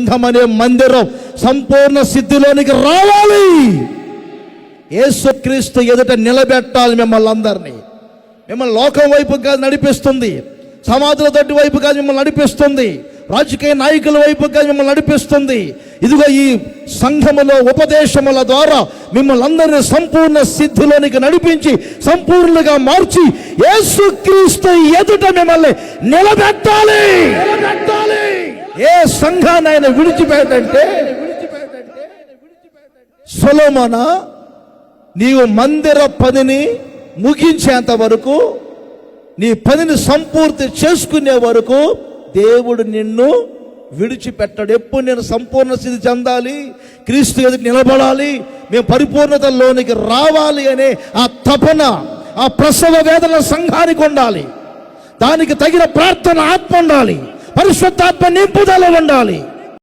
సంఘం అనే మందిరం సంపూర్ణ సిద్ధిలోనికి రావాలి. యేసుక్రీస్తు ఎదుట నిలబెట్టాలి మిమ్మల్ని అందరినీ. మిమ్మల్ని లోకం వైపు కాదు నడిపిస్తుంది, సమాధుల తట్టు వైపు కాదు మిమ్మల్ని నడిపిస్తుంది, రాజకీయ నాయకుల వైపు కాదు మిమ్మల్ని నడిపిస్తుంది. ఇదిగో ఈ సంఘములో ఉపదేశముల ద్వారా మిమ్మల్ని అందరినీ సంపూర్ణ సిద్ధిలోనికి నడిపించి సంపూర్ణంగా మార్చి యేసుక్రీస్తు ఎదుట మిమ్మల్ని నిలబెట్టాలి. ఏ సంఘాన్ని ఆయన విడిచిపెట్టంటే, సొలొమోనా, నీవు మందిర పనిని ముగించేంత వరకు, నీ పనిని సంపూర్తి చేసుకునే వరకు దేవుడు నిన్ను విడిచిపెట్టాడు. ఎప్పుడు నేను సంపూర్ణ స్థితి చెందాలి, క్రీస్తు ఎదుట నిలబడాలి, మేము పరిపూర్ణతలోనికి రావాలి అనే ఆ తపన, ఆ ప్రసవ వేదన సంఘానికి ఉండాలి. దానికి తగిన ప్రార్థన ఆత్మ ఉండాలి, పరిశుద్ధాత్మ నింపుదల ఉండాలి.